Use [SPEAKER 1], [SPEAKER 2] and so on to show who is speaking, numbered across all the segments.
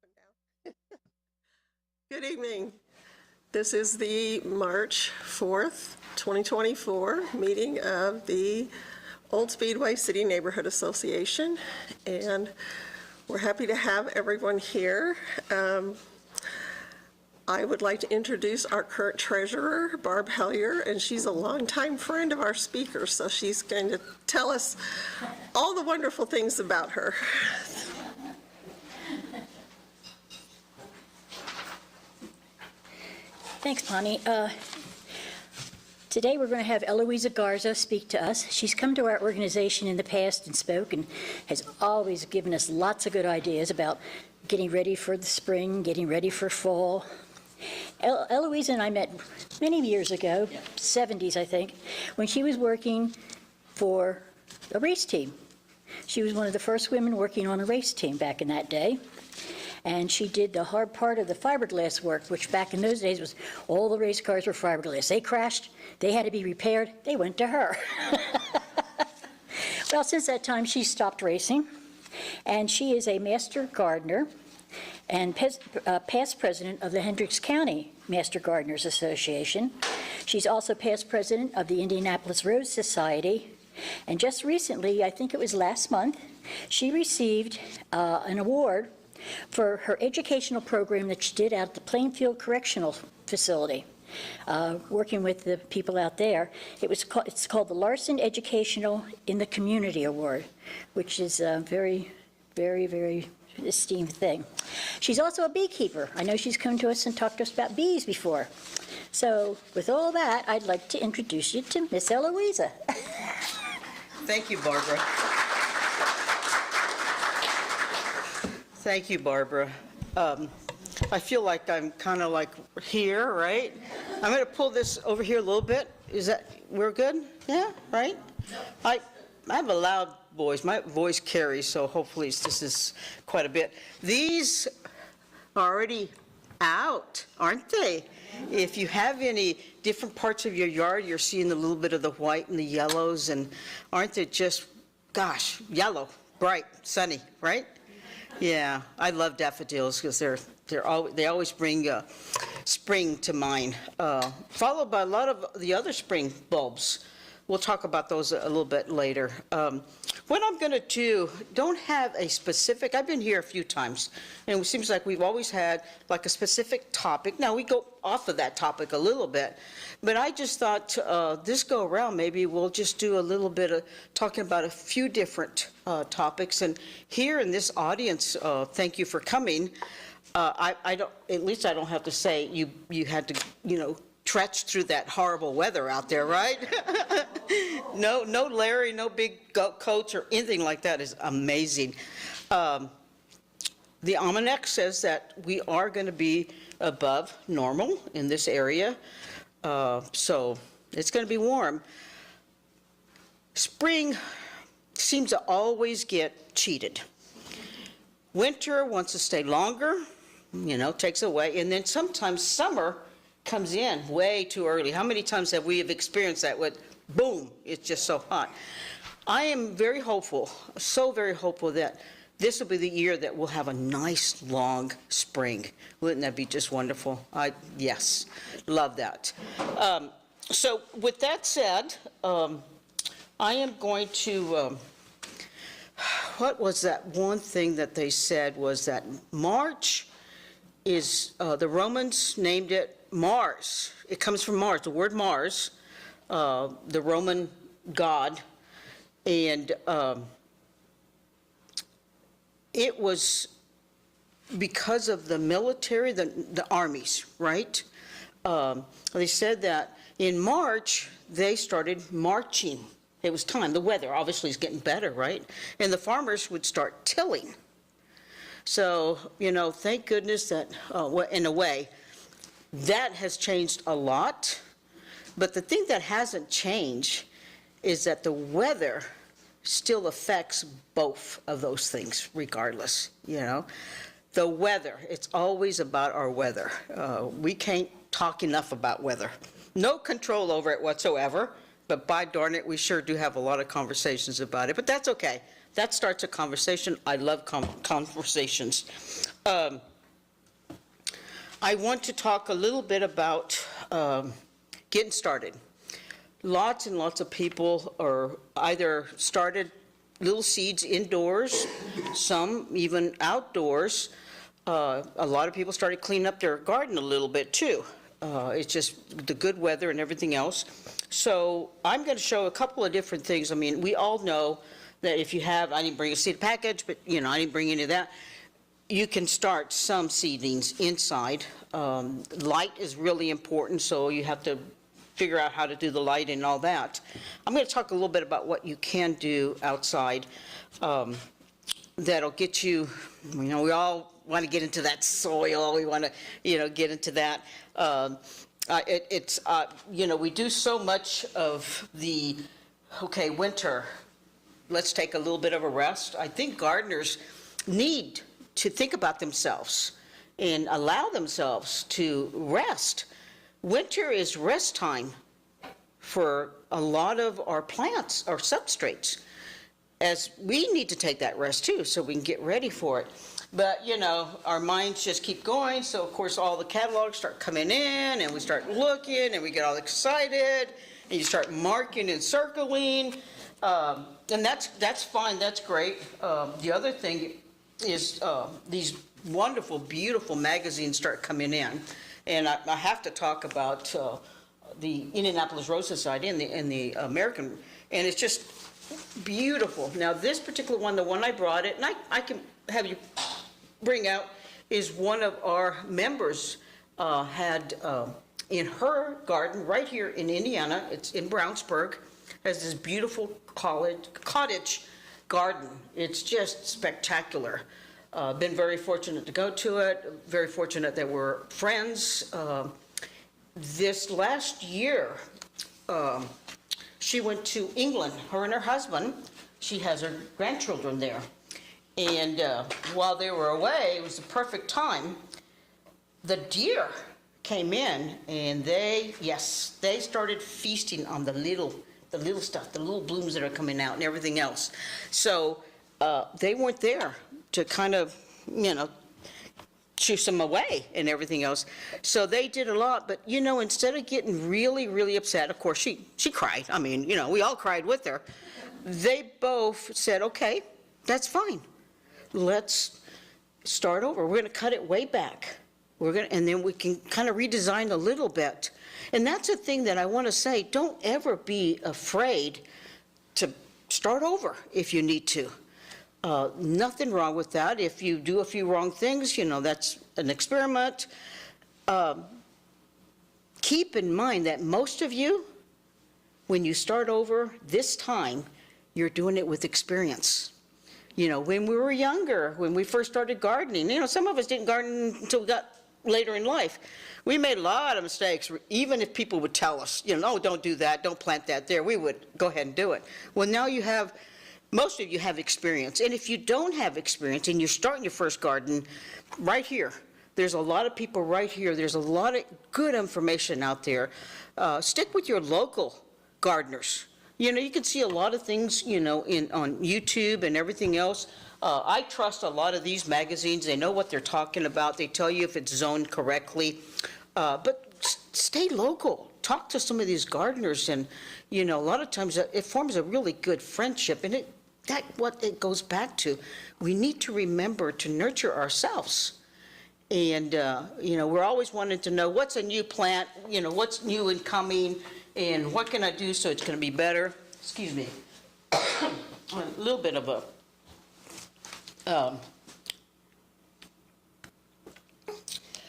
[SPEAKER 1] and down. Good evening. This is the March 4th, 2024 meeting of the Old Speedway City Neighborhood Association, and we're happy to have everyone here. I would like to introduce our current treasurer, Barb Hellier, and she's a longtime friend of our speaker, so she's going to tell us all the wonderful things about her.
[SPEAKER 2] Thanks, Bonnie. Today we're going to have Eloisa Garza speak to us. She's come to our organization in the past and spoke and has always given us lots of good ideas about getting ready for the spring, getting ready for fall. Eloisa and I met many years ago, 70s I think, when she was working for a race team. She was one of the first women working on a race team back in that day. And she did the hard part of the fiberglass work, which back in those days was all the race cars were fiberglass. They crashed, they had to be repaired, they went to her. Well, since that time, she stopped racing, and she is a master gardener and past president of the Hendricks County Master Gardeners Association. She's also past president of the Indianapolis Rose Society. And just recently, I think it was last month, she received an award for her educational program that she did out at the Plainfield Correctional Facility, working with the people out there. It's called the Larson Educational in the Community Award, which is a very, very, very esteemed thing. She's also a beekeeper. I know she's come to us and talked to us about bees before. So with all that, I'd like to introduce you to Miss Eloisa.
[SPEAKER 3] Thank you, Barbara. Thank you, Barbara. I feel like I'm kind of like here, right? I'm going to pull this over here a little bit. Is that, we're good? Yeah, right? I have a loud voice. My voice carries, so hopefully this is quite a bit. These are already out, aren't they? If you have any different parts of your yard, you're seeing a little bit of the white and the yellows, and aren't they just, gosh, yellow, bright, sunny, right? Yeah, I love daffodils because they always bring spring to mind, followed by a lot of the other spring bulbs. We'll talk about those a little bit later. What I'm going to do, don't have a specific, I've been here a few times, and it seems like we've always had like a specific topic. Now we go off of that topic a little bit, but I just thought this go around maybe we'll just do a little bit of talking about a few different topics. And here in this audience, thank you for coming. I don't, at least I don't have to say you had to, you know, trudge through that horrible weather out there, right? No Larry, no big coats or anything like that. Is amazing. The almanac says that we are going to be above normal in this area, so it's going to be warm. Spring seems to always get cheated. Winter wants to stay longer, you know, takes away, and then sometimes summer comes in way too early. How many times have we experienced that with boom, it's just so hot? I am very hopeful, so very hopeful that this will be the year that we'll have a nice long spring. Wouldn't that be just wonderful? Yes, love that. So with that said, I am going to, what was that one thing that they said was that March is, the Romans named it Mars. It comes from Mars, the word Mars, the Roman god, and it was because of the military, the armies, right? They said that in March, they started marching. It was time. The weather obviously is getting better, right? And the farmers would start tilling. So, you know, thank goodness that, in a way, that has changed a lot. But the thing that hasn't changed is that the weather still affects both of those things regardless, you know. The weather, it's always about our weather. We can't talk enough about weather. No control over it whatsoever, but by darn it, we sure do have a lot of conversations about it, but that's okay. That starts a conversation. I love conversations. I want to talk a little bit about getting started. Lots and lots of people are either started little seeds indoors, some even outdoors. A lot of people started cleaning up their garden a little bit too. It's just the good weather and everything else. So I'm going to show a couple of different things. I mean, we all know that if you have, I didn't bring a seed package, but you know, I didn't bring any of that. You can start some seedlings inside. Light is really important, so you have to figure out how to do the light and all that. I'm going to talk a little bit about what you can do outside that'll get you, you know, we all want to get into that soil. We want to, you know, get into that. You know, we do so much of the, okay, winter, let's take a little bit of a rest. I think gardeners need to think about themselves and allow themselves to rest. Winter is rest time for a lot of our plants, our substrates, as we need to take that rest too, so we can get ready for it. But, you know, our minds just keep going, so of course all the catalogs start coming in, and we start looking, and we get all excited, and you start marking and circling, and that's fine, that's great. The other thing is these wonderful, beautiful magazines start coming in, and I have to talk about the Indianapolis Rose Society and the American, and it's just beautiful. Now this particular one, the one I brought it, and I can have you bring out, is one of our members had in her garden right here in Indiana. It's in Brownsburg, has this beautiful cottage garden. It's just spectacular. Been very fortunate to go to it, very fortunate that we're friends. This last year, she went to England, her and her husband. She has her grandchildren there. And while they were away, it was the perfect time. The deer came in, and they started feasting on the little stuff, the little blooms that are coming out and everything else. So they weren't there to kind of, you know, chase them away and everything else. So they did a lot, but you know, instead of getting really, really upset, of course she cried. I mean, you know, we all cried with her. They both said, okay, that's fine. Let's start over. We're going to cut it way back. And then we can kind of redesign a little bit. And that's a thing that I want to say, don't ever be afraid to start over if you need to. Nothing wrong with that. If you do a few wrong things, you know, that's an experiment. Keep in mind that most of you, when you start over this time, you're doing it with experience. You know, when we were younger, when we first started gardening, you know, some of us didn't garden until we got later in life. We made a lot of mistakes, even if people would tell us, you know, oh, don't do that, don't plant that there, we would go ahead and do it. Well, now you have, most of you have experience. And if you don't have experience and you're starting your first garden, right here, there's a lot of people right here, there's a lot of good information out there. Stick with your local gardeners. You know, you can see a lot of things, you know, on YouTube and everything else. I trust a lot of these magazines. They know what they're talking about. They tell you if it's zoned correctly. But stay local. Talk to some of these gardeners, and, you know, a lot of times it forms a really good friendship. And that's what it goes back to. We need to remember to nurture ourselves. And, you know, we're always wanting to know what's a new plant, you know, what's new and coming, and what can I do so it's going to be better. Excuse me. A little bit of a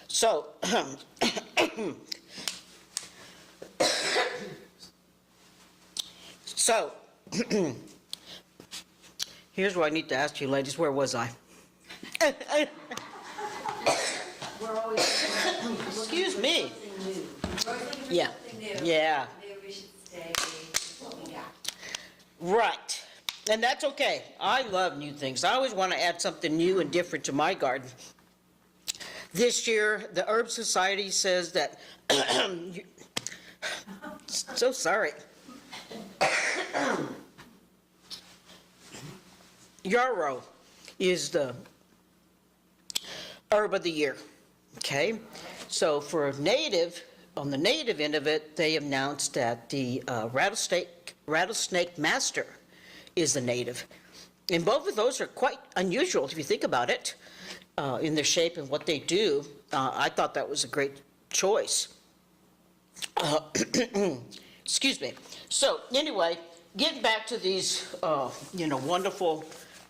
[SPEAKER 3] so here's what I need to ask you, ladies. Where was I?
[SPEAKER 4] We're always
[SPEAKER 3] Excuse me.
[SPEAKER 4] Yeah.
[SPEAKER 3] Yeah.
[SPEAKER 4] Maybe we should stay with what we got.
[SPEAKER 3] Right. And that's okay. I love new things. I always want to add something new and different to my garden. This year, the Herb Society says that, so sorry. Yarrow is the herb of the year, okay? So for native, on the native end of it, they announced that the rattlesnake master is the native. And both of those are quite unusual if you think about it, in their shape and what they do. I thought that was a great choice. Excuse me. So anyway, getting back to these, wonderful,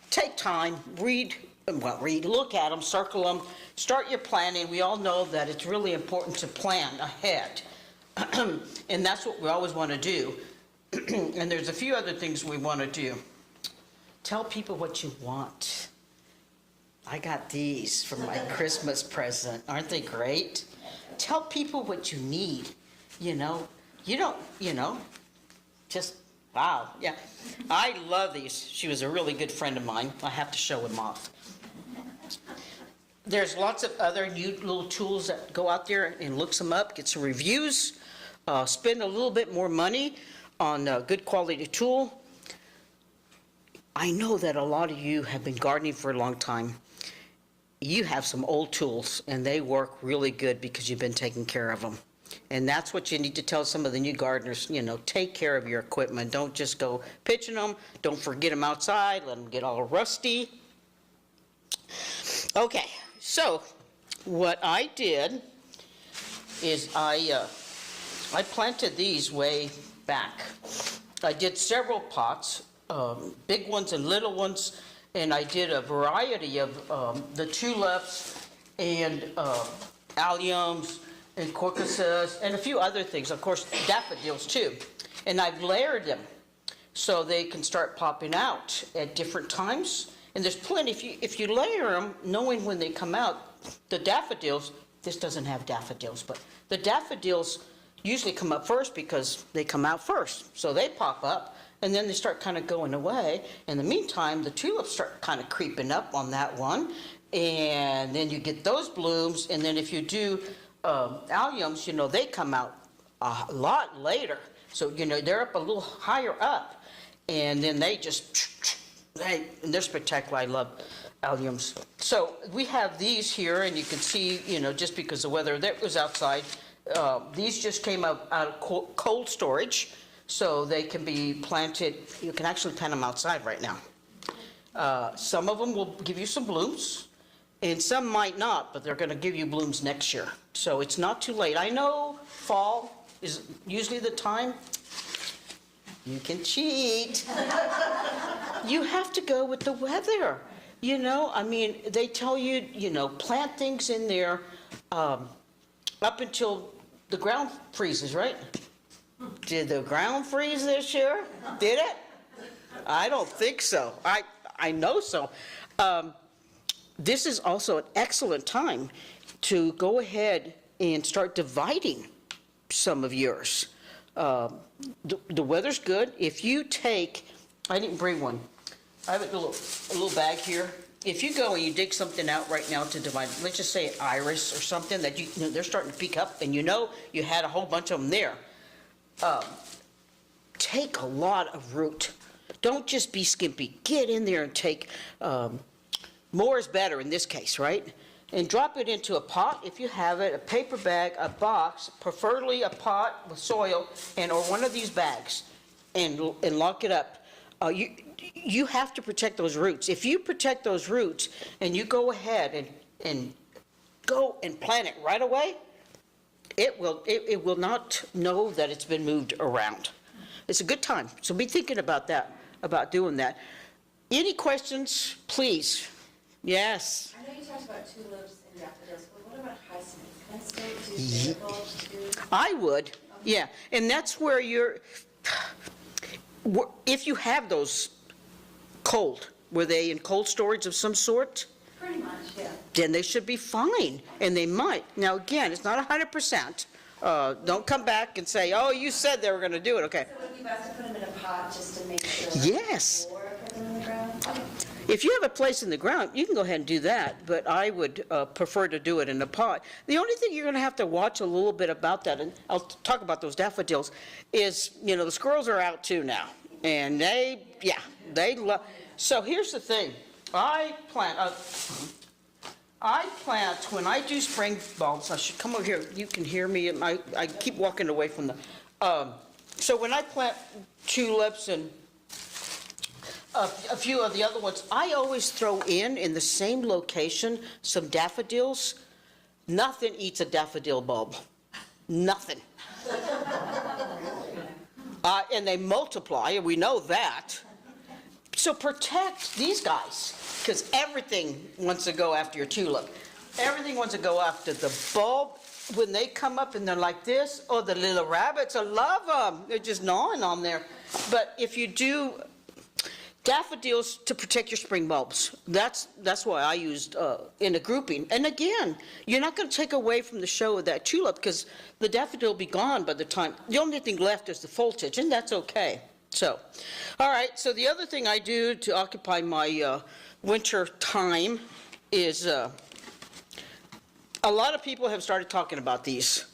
[SPEAKER 3] take time, read, look at them, circle them, start your planning. We all know that it's really important to plan ahead. And that's what we always want to do. And there's a few other things we want to do. Tell people what you want. I got these for my Christmas present. Aren't they great? Tell people what you need. You don't, just, wow. Yeah, I love these. She was a really good friend of mine. I have to show them off. There's lots of other new little tools that go out there and look them up, get some reviews, spend a little bit more money on a good quality tool. I know that a lot of you have been gardening for a long time. You have some old tools and they work really good because you've been taking care of them. And that's what you need to tell some of the new gardeners, take care of your equipment. Don't just go pitching them. Don't forget them outside. Let them get all rusty. Okay, so what I did is I planted these way back. I did several pots, big ones and little ones, and I did a variety of the tulips and alliums and crocuses and a few other things, of course daffodils too. And I've layered them so they can start popping out at different times. And there's plenty, if you layer them, knowing when they come out, the daffodils, this doesn't have daffodils, but the daffodils usually come up first because they come out first. So they pop up and then they start kind of going away. In the meantime, the tulips start kind of creeping up on that one. And then you get those blooms. And then if you do alliums, they come out a lot later. So, they're up a little higher up. And then they just, and they're spectacular. I love alliums. So we have these here, and you can see, just because the weather that was outside, these just came out of cold storage, so they can be planted. You can actually plant them outside right now. Some of them will give you some blooms, and some might not, but they're going to give you blooms next year. So it's not too late. I know fall is usually the time. You can cheat. You have to go with the weather. They tell you, plant things in there up until the ground freezes, right? Did the ground freeze this year? Did it? I don't think so. I know so. This is also an excellent time to go ahead and start dividing some of yours. The weather's good. If you take, I didn't bring one. I have a little bag here. If you go and you dig something out right now to divide, let's just say an iris or something that they're starting to peek up, and you had a whole bunch of them there. Take a lot of root. Don't just be skimpy. Get in there and take, more is better in this case, right? And drop it into a pot if you have it, a paper bag, a box, preferably a pot with soil, or one of these bags, and lock it up. You have to protect those roots. If you protect those roots and you go ahead and go and plant it right away, it will not know that it's been moved around. It's a good time. So be thinking about that, about doing that. Any questions, please? Yes.
[SPEAKER 4] I know you talked about tulips and daffodils, but what about hyacinths? Can I still do difficult?
[SPEAKER 3] I would, yeah. And that's where if you have those cold, were they in cold storage of some sort?
[SPEAKER 4] Pretty much, yeah.
[SPEAKER 3] Then they should be fine, and they might. Now, again, it's not 100%. Don't come back and say, oh, you said they were going to do it. Okay.
[SPEAKER 4] So would it be best to put them in a pot just to make sure?
[SPEAKER 3] Yes.
[SPEAKER 4] Or put them in the ground?
[SPEAKER 3] If you have a place in the ground, you can go ahead and do that, but I would prefer to do it in a pot. The only thing you're going to have to watch a little bit about that, and I'll talk about those daffodils, is, the squirrels are out too now. And they love. So here's the thing. I I plant, when I do spring bulbs, I should come over here, you can hear me, and I keep walking away from the, so when I plant tulips and a few of the other ones, I always throw in the same location, some daffodils. Nothing eats a daffodil bulb. Nothing. And they multiply, and we know that. So protect these guys, because everything wants to go after your tulip. Everything wants to go after the bulb. When they come up and they're like this, oh, the little rabbits, I love them. They're just gnawing on there. But if you do daffodils to protect your spring bulbs, that's why I used in a grouping. And again, you're not going to take away from the show of that tulip, because the daffodil will be gone by the time. The only thing left is the foliage, and that's okay. So, all right, so the other thing I do to occupy my winter time is a lot of people have started talking about these.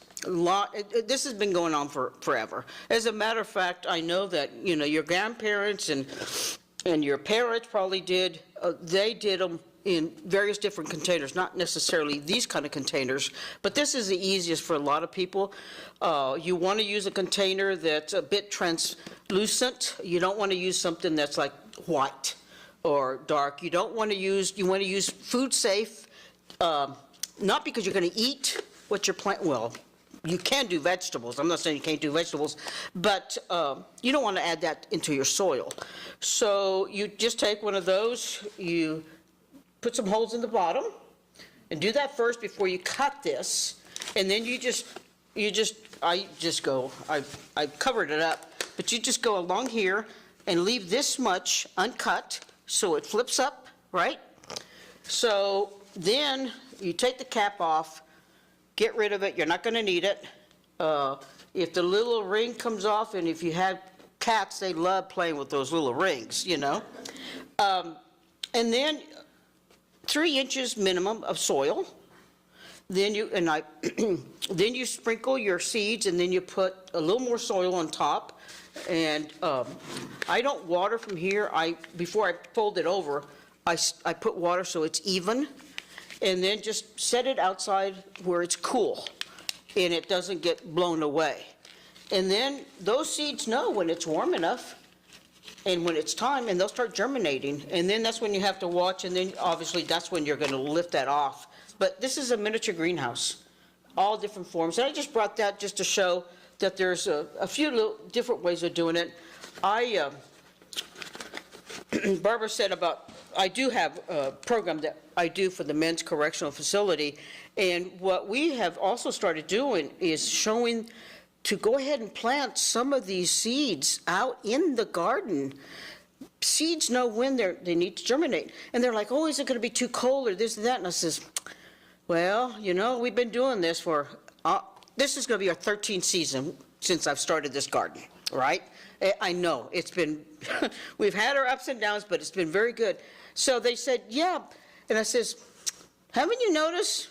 [SPEAKER 3] This has been going on forever. As a matter of fact, I know that, you know, your grandparents and your parents probably did, they did them in various different containers, not necessarily these kind of containers, but this is the easiest for a lot of people. You want to use a container that's a bit translucent. You don't want to use something that's like white or dark. You want to use food safe, not because you're going to eat what you're planting. Well, you can do vegetables. I'm not saying you can't do vegetables, but you don't want to add that into your soil. So you just take one of those, you put some holes in the bottom, and do that first before you cut this, and then I covered it up, but you just go along here and leave this much uncut so it flips up, right? So then you take the cap off, get rid of it, you're not going to need it. If the little ring comes off, and if you have cats, they love playing with those little rings, you know. And then 3 inches minimum of soil. Then then you sprinkle your seeds, and then you put a little more soil on top. And I don't water from here. Before I fold it over, I put water so it's even. And then just set it outside where it's cool and it doesn't get blown away. And then those seeds know when it's warm enough and when it's time, and they'll start germinating. And then that's when you have to watch, and then obviously that's when you're going to lift that off. But this is a miniature greenhouse, all different forms. And I just brought that just to show that there's a few little different ways of doing it. Barbara said I do have a program that I do for the men's correctional facility, and what we have also started doing is showing to go ahead and plant some of these seeds out in the garden. Seeds know when they need to germinate, and they're like, oh, is it going to be too cold or this and that? And I says, well, you know, we've been doing this for, this is going to be our 13th season since I've started this garden, right? I know, it's been, we've had our ups and downs, but it's been very good. So they said, yeah, and I says, haven't you noticed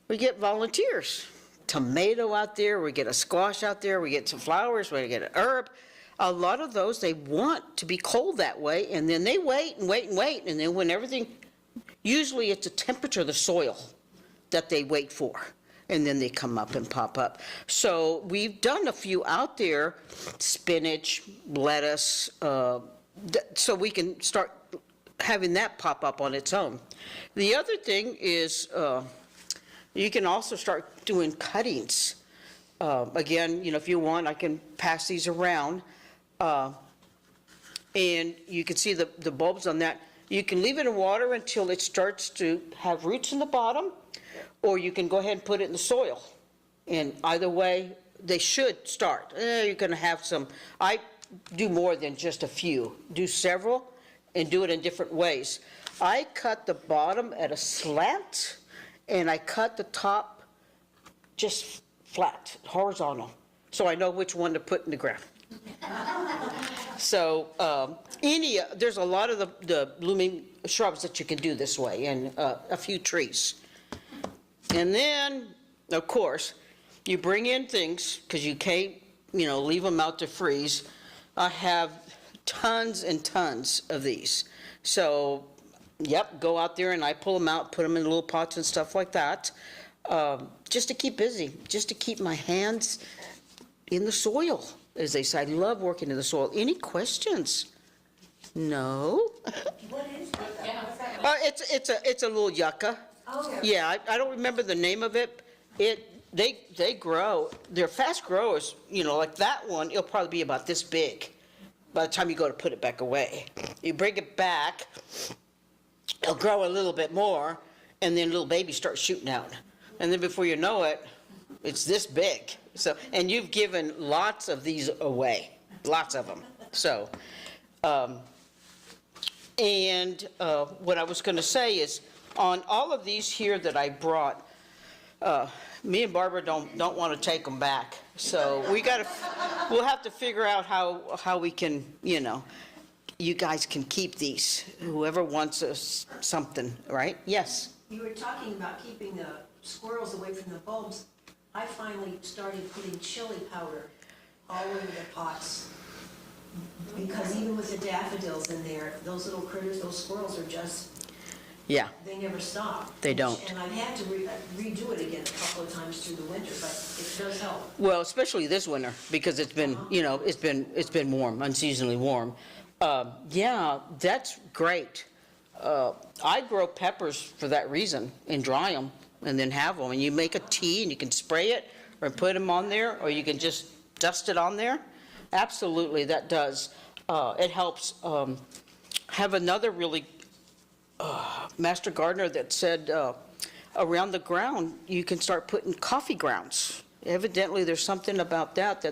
[SPEAKER 3] we get volunteers? Tomato out there, we get a squash out there, we get some flowers, we get an herb. A lot of those, they want to be cold that way, and then they wait and wait and wait, and then when everything, usually it's the temperature of the soil that they wait for, and then they come up and pop up. So we've done a few out there, spinach, lettuce, so we can start having that pop up on its own. The other thing is you can also start doing cuttings. Again, you know, if you want, I can pass these around. And you can see the bulbs on that. You can leave it in water until it starts to have roots in the bottom, or you can go ahead and put it in the soil. And either way, they should start. You're going to have some. I do more than just a few. Do several and do it in different ways. I cut the bottom at a slant, and I cut the top just flat, horizontal, so I know which one to put in the ground. So there's a lot of the blooming shrubs that you can do this way, and a few trees. And then, of course, you bring in things, because you can't, you know, leave them out to freeze. I have tons and tons of these. So Yep, go out there and I pull them out, put them in little pots and stuff like that, just to keep busy, just to keep my hands in the soil, as they say. I love working in the soil. Any questions? No?
[SPEAKER 4] What is that? What's that?
[SPEAKER 3] It's a little yucca.
[SPEAKER 4] Oh,
[SPEAKER 3] Yeah, I don't remember the name of it. They grow, they're fast growers, you know, like that one, it'll probably be about this big by the time you go to put it back away. You bring it back, it'll grow a little bit more, and then little babies start shooting out. And then before you know it, it's this big. So, and you've given lots of these away, lots of them. So, what I was going to say is, on all of these here that I brought, me and Barbara don't want to take them back. So we'll have to figure out how we can, you know, you guys can keep these. Whoever wants something, right? Yes.
[SPEAKER 5] You were talking about keeping the squirrels away from the bulbs. I finally started putting chili powder all over the pots. Because even with the daffodils in there, those little critters, those squirrels are just,
[SPEAKER 3] Yeah.
[SPEAKER 5] they never stop.
[SPEAKER 3] They don't.
[SPEAKER 5] And I've had to redo it again a couple of times through the winter, but it does help.
[SPEAKER 3] Well, especially this winter, because it's been, you know, it's been warm, unseasonably warm. Yeah, that's great. I grow peppers for that reason and dry them and then have them. And you make a tea and you can spray it or put them on there, or you can just dust it on there. Absolutely, that does. It helps. Have another really master gardener that said around the ground you can start putting coffee grounds. Evidently, there's something about that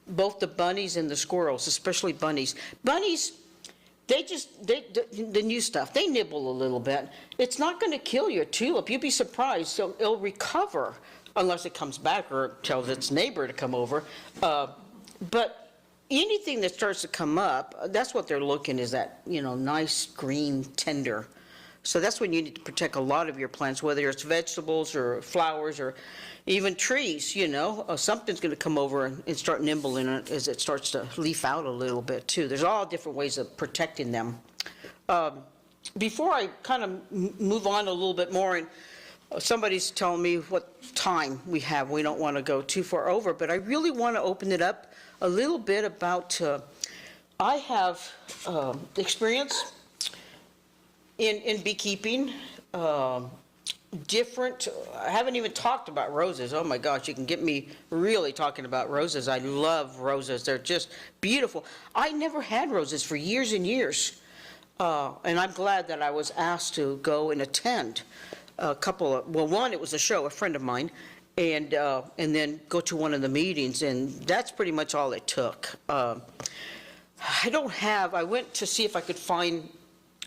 [SPEAKER 3] both the bunnies and the squirrels, especially bunnies. Bunnies, the new stuff, they nibble a little bit. It's not going to kill your tulip. You'd be surprised. So it'll recover unless it comes back or tells its neighbor to come over. But anything that starts to come up, that's what they're looking, is that, you know, nice green tender. So that's when you need to protect a lot of your plants, whether it's vegetables or flowers or even trees, you know. Something's going to come over and start nibbling it as it starts to leaf out a little bit too. There's all different ways of protecting them. Before I kind of move on a little bit more, and somebody's telling me what time we have. We don't want to go too far over, but I really want to open it up a little bit about, I have experience in beekeeping, different, I haven't even talked about roses. Oh my gosh, you can get me really talking about roses. I love roses. They're just beautiful. I never had roses for years and years. And I'm glad that I was asked to go and attend a couple of, well, one, it was a show, a friend of mine, and then go to one of the meetings, and that's pretty much all it took. I went to see if I could find,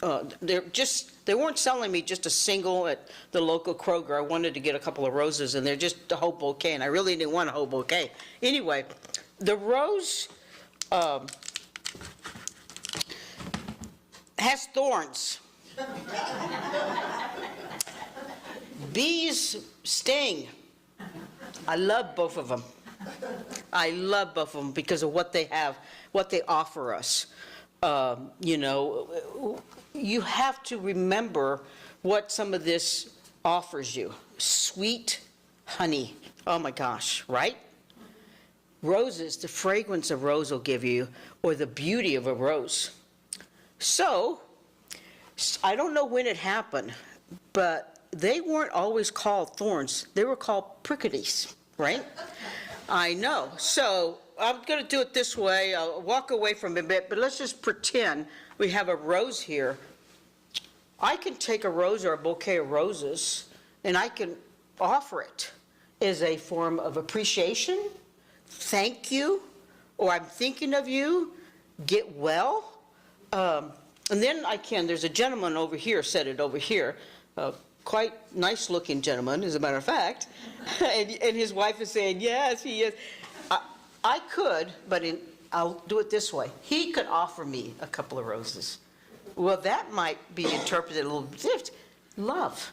[SPEAKER 3] they weren't selling me just a single at the local Kroger. I wanted to get a couple of roses, and they're just a whole bouquet, and I really didn't want a whole bouquet. Anyway, the rose has thorns. Bees sting. I love both of them. I love both of them because of what they have, what they offer us. You know, you have to remember what some of this offers you. Sweet honey. Oh my gosh, right? Roses, the fragrance of rose will give you, or the beauty of a rose. So, I don't know when it happened, but they weren't always called thorns. They were called pricklies, right? I know. So I'm going to do it this way. I'll walk away from it a bit, but let's just pretend we have a rose here. I can take a rose or a bouquet of roses, and I can offer it as a form of appreciation, thank you, or I'm thinking of you, get well. And then there's a gentleman over here, said it over here, quite nice looking gentleman, as a matter of fact, and his wife is saying, yes, he is. I could, but I'll do it this way. He could offer me a couple of roses. Well, that might be interpreted a little bit, love,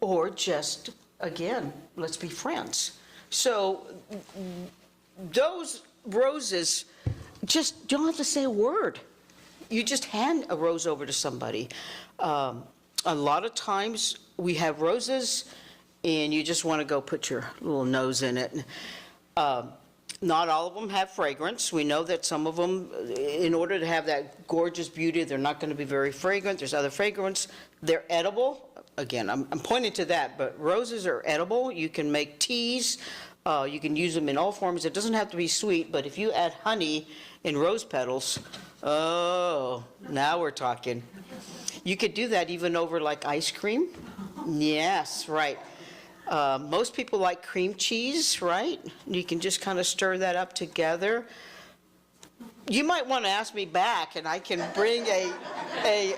[SPEAKER 3] or just, again, let's be friends. So those roses, just don't have to say a word. You just hand a rose over to somebody. A lot of times, we have roses, and you just want to go put your little nose in it. Not all of them have fragrance. We know that some of them, in order to have that gorgeous beauty, they're not going to be very fragrant. There's other fragrance. They're edible. Again, I'm pointing to that, but roses are edible. You can make teas. You can use them in all forms. It doesn't have to be sweet, but if you add honey in rose petals, oh, now we're talking. You could do that even over like ice cream. Yes, right. Most people like cream cheese, right? You can just kind of stir that up together. You might want to ask me back, and I can bring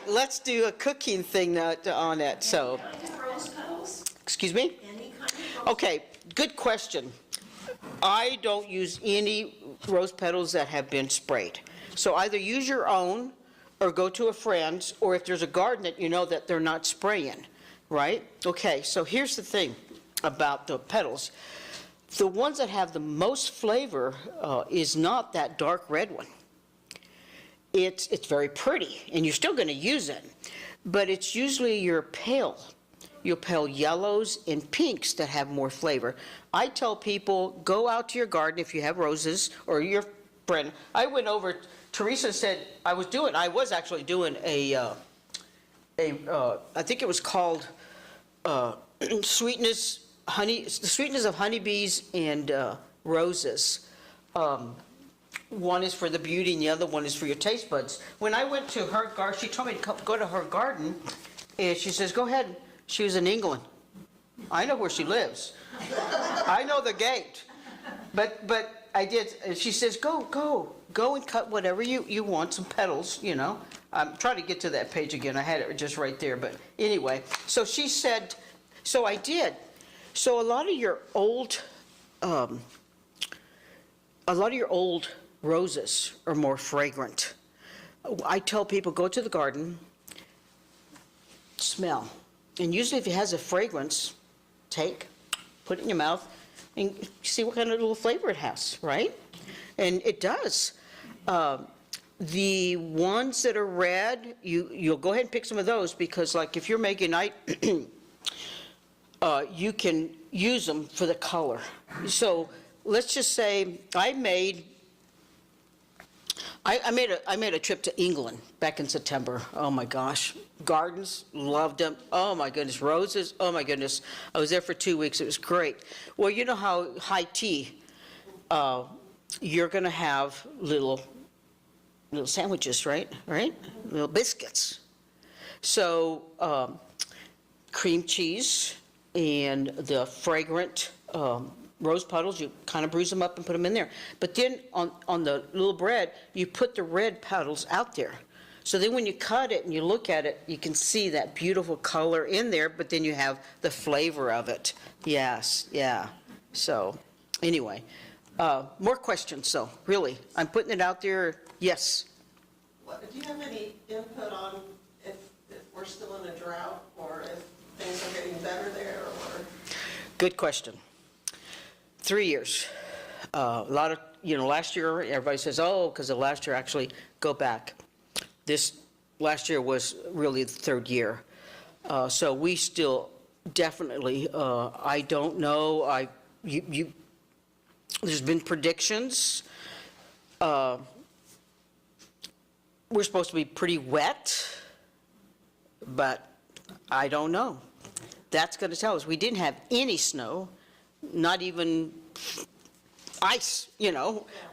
[SPEAKER 3] let's do a cooking thing on it, so.
[SPEAKER 5] Rose petals?
[SPEAKER 3] Excuse me?
[SPEAKER 5] Any kind of rose?
[SPEAKER 3] Okay, good question. I don't use any rose petals that have been sprayed. So either use your own, or go to a friend's, or if there's a garden that you know that they're not spraying, right? Okay, so here's the thing about the petals. The ones that have the most flavor is not that dark red one. It's very pretty, and you're still going to use it, but it's usually your pale yellows and pinks that have more flavor. I tell people, go out to your garden if you have roses, or your friend. I went over, Teresa said, I was actually doing I think it was called the sweetness of honeybees and roses. One is for the beauty and the other one is for your taste buds. When I went to her garden, she told me to go to her garden, and she says, go ahead. She was in England. I know where she lives. I know the gate. But I did, she says, go and cut whatever you want, some petals, you know. I'm trying to get to that page again. I had it just right there, but anyway. So she said, so I did. So a lot of your old roses are more fragrant. I tell people, go to the garden, smell. And usually if it has a fragrance, put it in your mouth, and see what kind of little flavor it has, right? And it does. The ones that are red, you'll go ahead and pick some of those, because like if you're making night, you can use them for the color. So let's just say I made a trip to England back in September. Oh my gosh. Gardens, loved them. Oh my goodness. Roses, oh my goodness. I was there for 2 weeks. It was great. Well, you know how high tea, you're going to have little sandwiches, right? Little biscuits. So cream cheese and the fragrant rose petals, you kind of bruise them up and put them in there. But then on the little bread, you put the red petals out there. So then when you cut it and you look at it, you can see that beautiful color in there, but then you have the flavor of it. Yes, yeah. So anyway, more questions, so really, I'm putting it out there. Yes?
[SPEAKER 1] Do you have any input on if we're still in a drought, or if things are getting better there, or?
[SPEAKER 3] Good question. 3 years. A lot of, last year, everybody says, oh, because the last year, actually, go back. This last year was really the third year. So we still definitely, I don't know, there's been predictions. We're supposed to be pretty wet, but I don't know. That's going to tell us. We didn't have any snow, not even ice,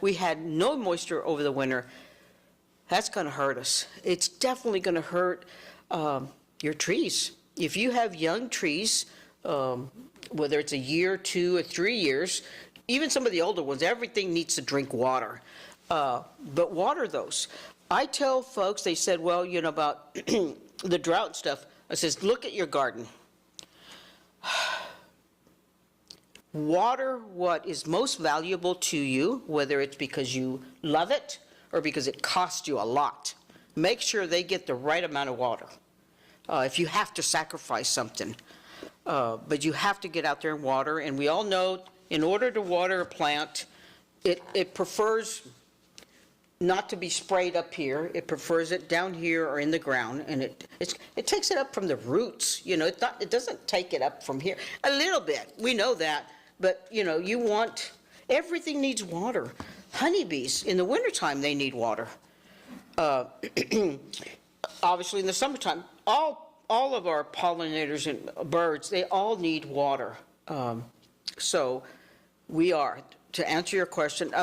[SPEAKER 3] We had no moisture over the winter. That's going to hurt us. It's definitely going to hurt your trees. If you have young trees, whether it's a year, 2 or 3 years, even some of the older ones, everything needs to drink water. But water those. I tell folks, they said, well, about the drought stuff. I says, look at your garden. Water what is most valuable to you, whether it's because you love it or because it costs you a lot. Make sure they get the right amount of water. If you have to sacrifice something. But you have to get out there and water. And we all know in order to water a plant, it prefers not to be sprayed up here. It prefers it down here or in the ground, and it takes it up from the roots, you know, it doesn't take it up from here. A little bit, we know that, but, you know, everything needs water. Honeybees, in the wintertime, they need water. Obviously, in the summertime, all of our pollinators and birds, they all need water. So to answer your question,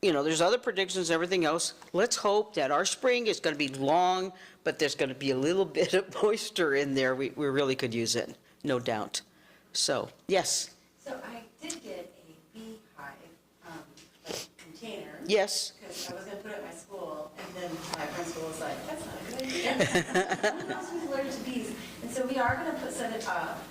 [SPEAKER 3] you know, there's other predictions, everything else. Let's hope that our spring is going to be long, but there's going to be a little bit of moisture in there. We really could use it, no doubt. So, yes.
[SPEAKER 4] So I did get a beehive, like container.
[SPEAKER 3] Yes.
[SPEAKER 4] Because I was gonna put it at my school, and then my principal was like, that's not a good idea. Who else is allergic to bees? And so we are gonna set it up.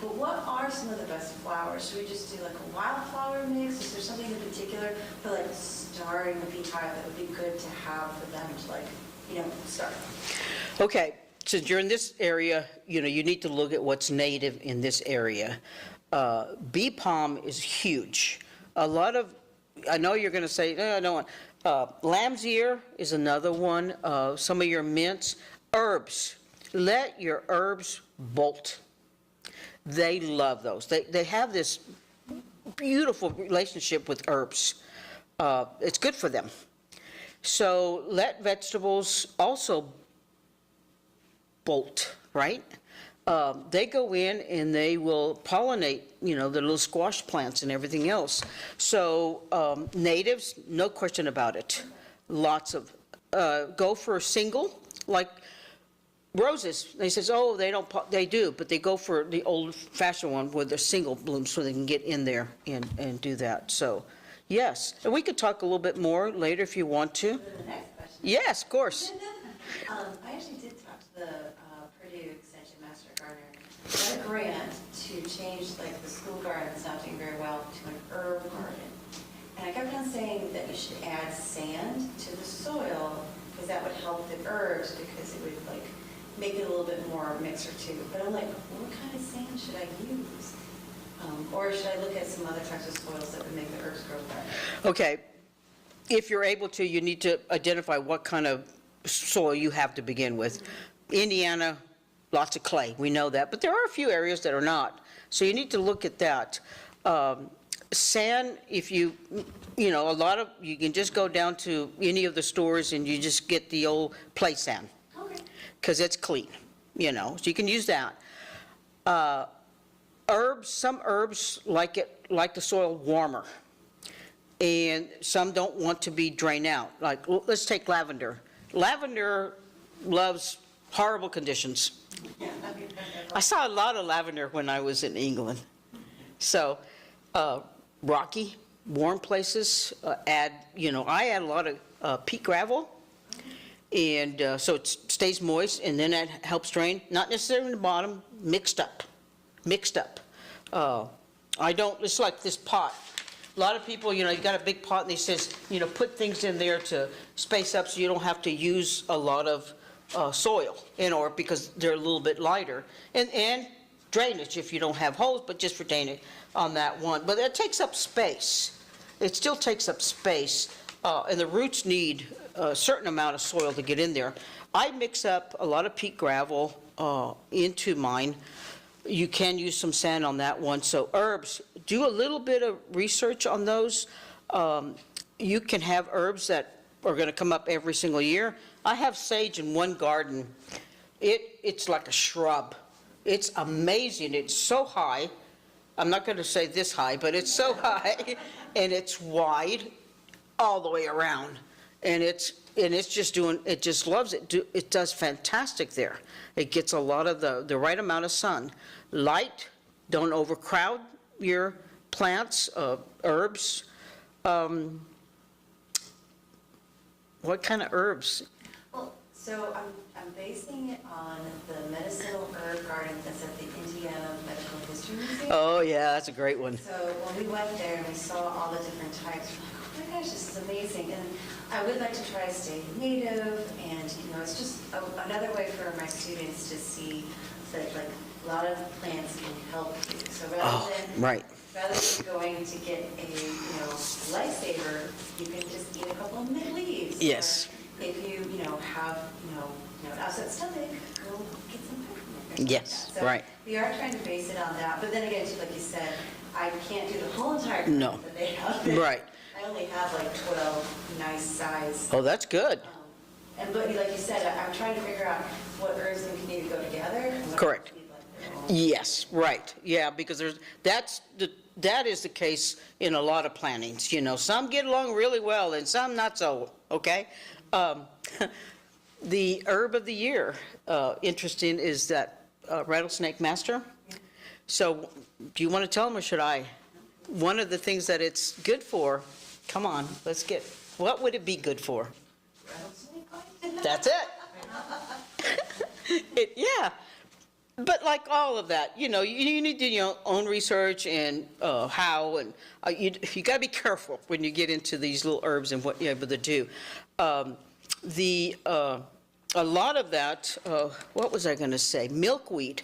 [SPEAKER 4] But what are some of the best flowers? Should we just do like a wildflower mix? Is there something in particular for like starting a beehive that would be good to have for them to like, you know, start?
[SPEAKER 3] Okay, since you're in this area, you know, you need to look at what's native in this area. Bee palm is huge. I know you're going to say, no, I don't want. Lamb's ear is another one. Some of your mints. Herbs. Let your herbs bolt. They love those. They have this beautiful relationship with herbs. It's good for them. So let vegetables also bolt, right? They go in and they will pollinate, you know, the little squash plants and everything else. So natives, no question about it. Lots of, go for a single, like roses. They says, oh, they do, but they go for the old-fashioned one with a single bloom so they can get in there and do that. So, yes. And we could talk a little bit more later if you want to.
[SPEAKER 4] The next question.
[SPEAKER 3] Yes, of course.
[SPEAKER 4] I actually did talk to the Purdue Extension Master Gardener. Got a grant to change like the school garden that's not doing very well to an herb garden. And I kept on saying that you should add sand to the soil because that would help the herbs because it would like make it a little bit more mix or two. But I'm like, what kind of sand should I use? Or should I look at some other types of soils that would make the herbs grow better?
[SPEAKER 3] Okay. If you're able to, you need to identify what kind of soil you have to begin with. Indiana, lots of clay, we know that, but there are a few areas that are not. So you need to look at that. Sand, if you know, you can just go down to any of the stores and you just get the old play sand.
[SPEAKER 4] Okay.
[SPEAKER 3] Because it's clean, you know, so you can use that. Herbs, some herbs like the soil warmer, and some don't want to be drained out. Like, let's take lavender. Lavender loves horrible conditions. I saw a lot of lavender when I was in England. So, rocky, warm places, I add a lot of peat gravel. And so it stays moist, and then that helps drain. Not necessarily in the bottom, mixed up. It's like this pot. A lot of people, you got a big pot, and they says, put things in there to space up so you don't have to use a lot of soil, because they're a little bit lighter. And drainage if you don't have holes, but just for drainage on that one. But it takes up space. It still takes up space, and the roots need a certain amount of soil to get in there. I mix up a lot of peat gravel into mine. You can use some sand on that one. So herbs, do a little bit of research on those. You can have herbs that are going to come up every single year. I have sage in one garden. It's like a shrub. It's amazing. It's so high. I'm not going to say this high, but it's so high, and it's wide all the way around. And it just loves it. It does fantastic there. It gets a lot of the right amount of sun. Light, don't overcrowd your plants, herbs. What kind of herbs?
[SPEAKER 4] Well, so I'm basing it on the medicinal herb garden that's at the Indiana Medical History Museum.
[SPEAKER 3] Oh, yeah, that's a great one.
[SPEAKER 4] So when we went there and we saw all the different types, we're like, oh my gosh, this is amazing. And I would like to try to stay native, and it's just another way for my students to see that like a lot of plants can help you. So rather than
[SPEAKER 3] right.
[SPEAKER 4] rather than going to get a, lifesaver, you can just eat a couple of mint leaves.
[SPEAKER 3] Yes.
[SPEAKER 4] Or if you, have, an upset stomach, go get some peppermint.
[SPEAKER 3] Yes,
[SPEAKER 4] So
[SPEAKER 3] right.
[SPEAKER 4] we are trying to base it on that, but then again, too, like you said, I can't do the whole entire
[SPEAKER 3] No.
[SPEAKER 4] group that they have there.
[SPEAKER 3] Right.
[SPEAKER 4] I only have like 12 nice size.
[SPEAKER 3] Oh, that's good.
[SPEAKER 4] But like you said, I'm trying to figure out what herbs and can maybe go together. and what
[SPEAKER 3] Correct.
[SPEAKER 4] need, like, their own.
[SPEAKER 3] Yes, right, yeah, because that is the case in a lot of plantings, some get along really well and some not so, okay? The herb of the year, interesting, is that rattlesnake master. So, do you want to tell them or should I? One of the things that it's good for, come on, what would it be good for?
[SPEAKER 4] Rattlesnake bite?
[SPEAKER 3] That's it. Yeah. But like all of that, you need to do your own research and how, and you got to be careful when you get into these little herbs and what you're able to do. A lot of that, what was I going to say? Milkweed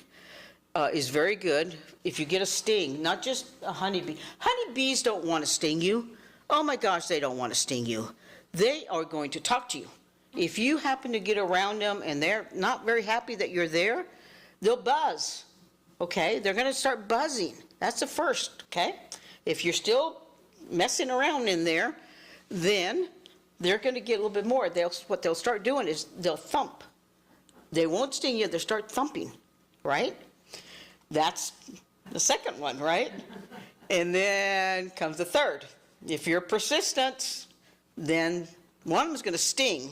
[SPEAKER 3] is very good if you get a sting, not just a honeybee. Honeybees don't want to sting you. Oh my gosh, they don't want to sting you. They are going to talk to you. If you happen to get around them and they're not very happy that you're there, they'll buzz, okay? They're going to start buzzing. That's the first, okay? If you're still messing around in there, then they're going to get a little bit more. What they'll start doing is they'll thump. They won't sting you, they'll start thumping, right? That's the second one, right? And then comes the third. If you're persistent, then one of them's going to sting.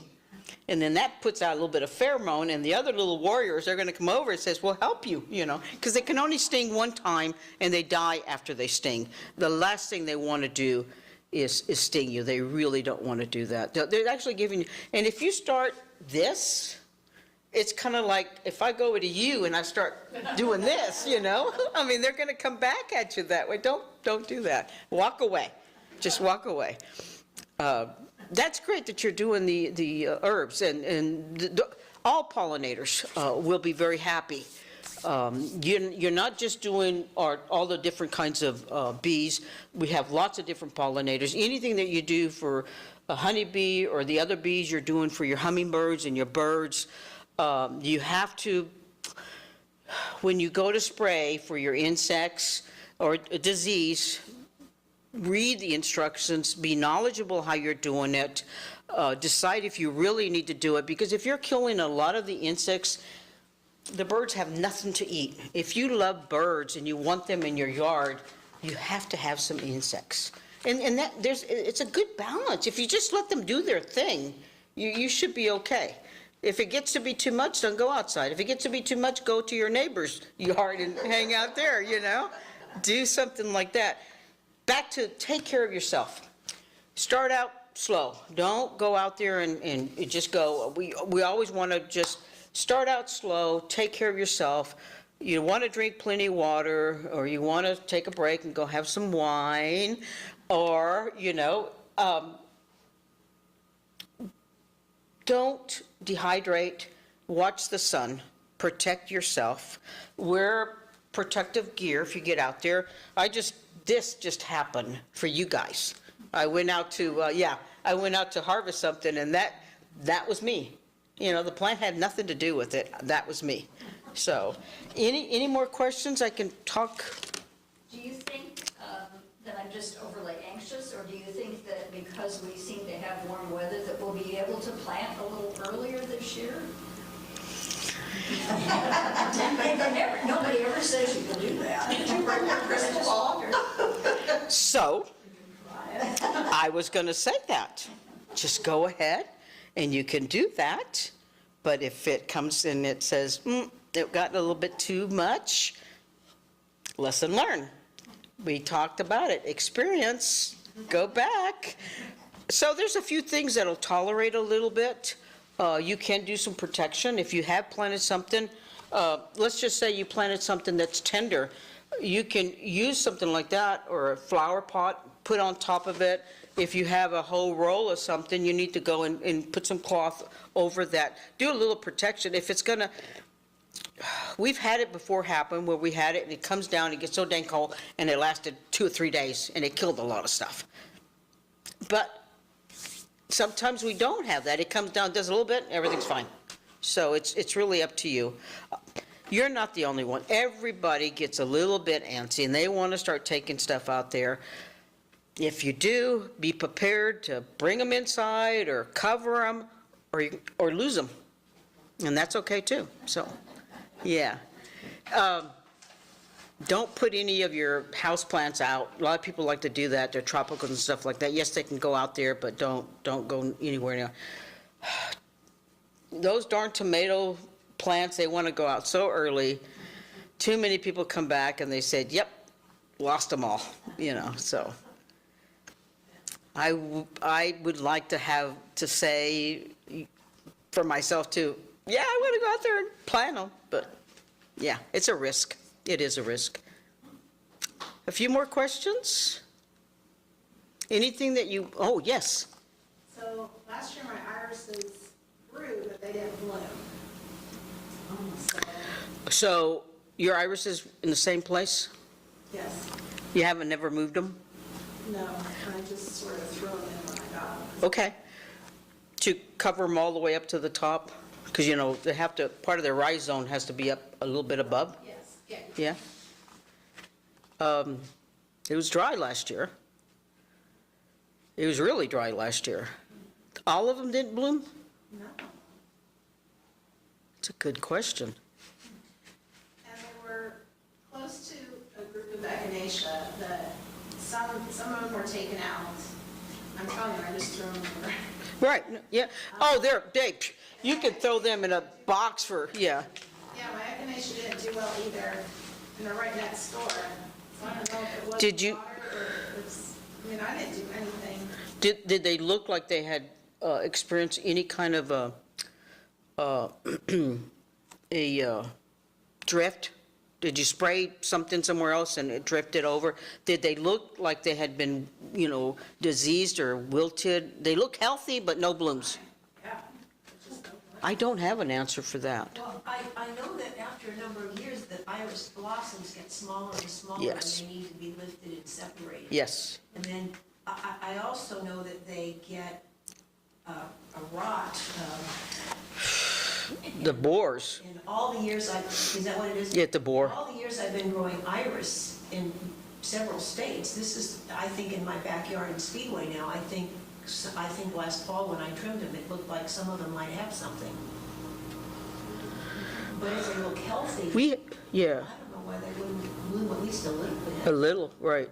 [SPEAKER 3] And then that puts out a little bit of pheromone, and the other little warriors are going to come over and says, we'll help you, because they can only sting one time, and they die after they sting. The last thing they want to do is sting you. They really don't want to do that. They're actually giving you, and if you start this, it's kind of like if I go to you and I start doing this, I mean, they're going to come back at you that way. Don't do that. Walk away. Just walk away. That's great that you're doing the herbs, and all pollinators will be very happy. You're not just doing all the different kinds of bees. We have lots of different pollinators. Anything that you do for a honeybee or the other bees you're doing for your hummingbirds and your birds, you have to, when you go to spray for your insects or a disease, read the instructions, be knowledgeable how you're doing it, decide if you really need to do it, because if you're killing a lot of the insects, the birds have nothing to eat. If you love birds and you want them in your yard, you have to have some insects. And it's a good balance. If you just let them do their thing, you should be okay. If it gets to be too much, don't go outside. If it gets to be too much, go to your neighbor's yard and hang out there, Do something like that. Back to take care of yourself. Start out slow. Don't go out there and just go. We always want to just start out slow, take care of yourself. You want to drink plenty of water, or you want to take a break and go have some wine, or, don't dehydrate. Watch the sun. Protect yourself. Wear protective gear if you get out there. This just happened for you guys. I went out to, harvest something, and that was me. The plant had nothing to do with it. That was me. So, any more questions? I can talk.
[SPEAKER 2] Do you think that I'm just overly anxious, or do you think that because we seem to have warm weather that we'll be able to plant a little earlier this year? Nobody ever says you can do that. Did you bring your crystal ball?
[SPEAKER 3] So, I was going to say that. Just go ahead, and you can do that. But if it comes and it says, it got a little bit too much, lesson learned. We talked about it. Experience, go back. So there's a few things that'll tolerate a little bit. You can do some protection. If you have planted something, let's just say you planted something that's tender, you can use something like that, or a flower pot, put on top of it. If you have a whole roll of something, you need to go and put some cloth over that. Do a little protection. If it's going to, we've had it before happen where we had it and it comes down, it gets so dang cold, and it lasted 2 or 3 days and it killed a lot of stuff. But sometimes we don't have that. It comes down, does a little bit, everything's fine. So it's really up to you. You're not the only one. Everybody gets a little bit antsy and they want to start taking stuff out there. If you do, be prepared to bring them inside or cover them or lose them. And that's okay too, so, yeah. Don't put any of your houseplants out. A lot of people like to do that. They're tropicals and stuff like that. Yes, they can go out there, but don't go anywhere now. Those darn tomato plants, they want to go out so early. Too many people come back and they said, yep, lost them all, so. I would like to say for myself too, yeah, I want to go out there and plant them, but yeah, it's a risk. It is a risk. A few more questions? Anything that oh, yes.
[SPEAKER 6] So last year my irises grew, but they didn't bloom.
[SPEAKER 3] So your iris is in the same place?
[SPEAKER 6] Yes,
[SPEAKER 3] You haven't never moved them?
[SPEAKER 6] no, I just sort of threw them in when I got them.
[SPEAKER 3] Okay. To cover them all the way up to the top? Because, they have to, part of their rise zone has to be up a little bit above?
[SPEAKER 6] Yes, yeah.
[SPEAKER 3] Yeah. It was dry last year. It was really dry last year. All of them didn't bloom?
[SPEAKER 6] No.
[SPEAKER 3] It's a good question.
[SPEAKER 6] And they were close to a group of echinacea that some of them were taken out. I'm telling you, I just threw them over.
[SPEAKER 3] Right, yeah. Oh, you could throw them in a box for, yeah.
[SPEAKER 6] Yeah, my echinacea didn't do well either, and they're right next door. So I don't know if it was
[SPEAKER 3] Did you-
[SPEAKER 6] water or if it's, I didn't do anything.
[SPEAKER 3] Did they look like they had experienced any kind of a drift? Did you spray something somewhere else and it drifted over? Did they look like they had been, diseased or wilted? They look healthy, but no blooms.
[SPEAKER 6] Yeah. It's just no blood.
[SPEAKER 3] I don't have an answer for that.
[SPEAKER 5] Well, I know that after a number of years, the iris blossoms get smaller and smaller.
[SPEAKER 3] Yes.
[SPEAKER 5] And they need to be lifted and separated.
[SPEAKER 3] Yes.
[SPEAKER 5] And then I also know that they get a rot.
[SPEAKER 3] The borers.
[SPEAKER 5] In all the years is that what it is?
[SPEAKER 3] Yeah, the borer.
[SPEAKER 5] In all the years I've been growing iris in several states, this is, I think, in my backyard in Speedway now, I think last fall when I trimmed them, it looked like some of them might have something. But if they look healthy,
[SPEAKER 3] Yeah,
[SPEAKER 5] I don't know why they wouldn't bloom at least a little
[SPEAKER 3] a
[SPEAKER 5] bit.
[SPEAKER 3] little, right.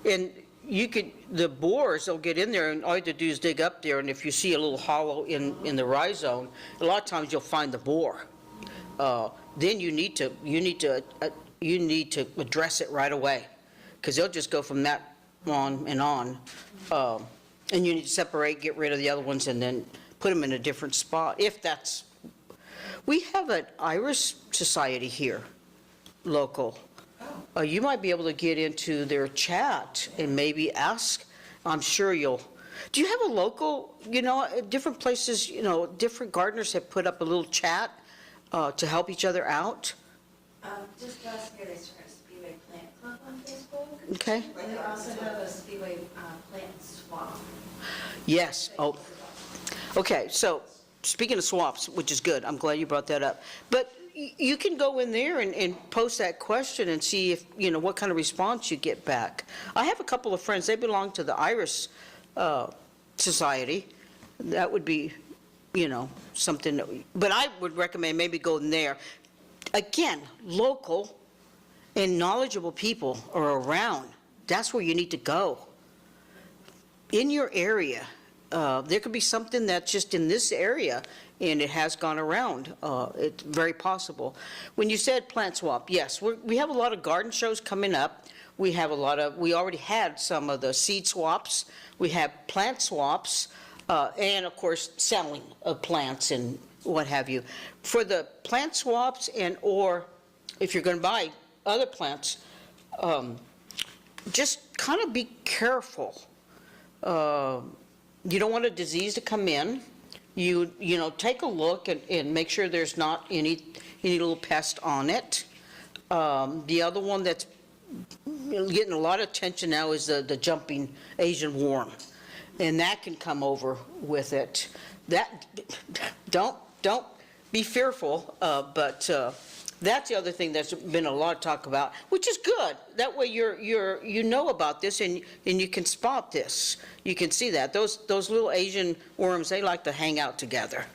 [SPEAKER 3] And the borers, they'll get in there and all you have to do is dig up there, and if you see a little hollow in the rise zone, a lot of times you'll find the borer. Then you need to address it right away, because they'll just go from that on and on. And you need to separate, get rid of the other ones, and then put them in a different spot, if that's. We have an iris society here, local. You might be able to get into their chat and maybe ask. I'm sure you'll. Do you have a local, different places, different gardeners have put up a little chat to help each other out?
[SPEAKER 4] Just last year, they started a Speedway Plant Club on Facebook.
[SPEAKER 3] Okay.
[SPEAKER 4] And they also have a Speedway Plant Swap.
[SPEAKER 3] Yes. Oh, okay. So speaking of swaps, which is good, I'm glad you brought that up. But you can go in there and post that question and see if, what kind of response you get back. I have a couple of friends, they belong to the Iris Society. That would be, something but I would recommend maybe going there. Again, local and knowledgeable people are around. That's where you need to go. In your area, there could be something that's just in this area and it has gone around. It's very possible. When you said plant swap, yes, we have a lot of garden shows coming up. We already had some of the seed swaps. We have plant swaps, and of course, selling of plants and what have you. For the plant swaps or if you're going to buy other plants, just kind of be careful. You don't want a disease to come in. You take a look and make sure there's not any, any little pest on it. The other one that's getting a lot of attention now is the jumping Asian worm, and that can come over with it. That, don't be fearful, but that's the other thing that's been a lot of talk about, which is good. That way you know about this and you can spot this. You can see that. Those little Asian worms, they like to hang out together.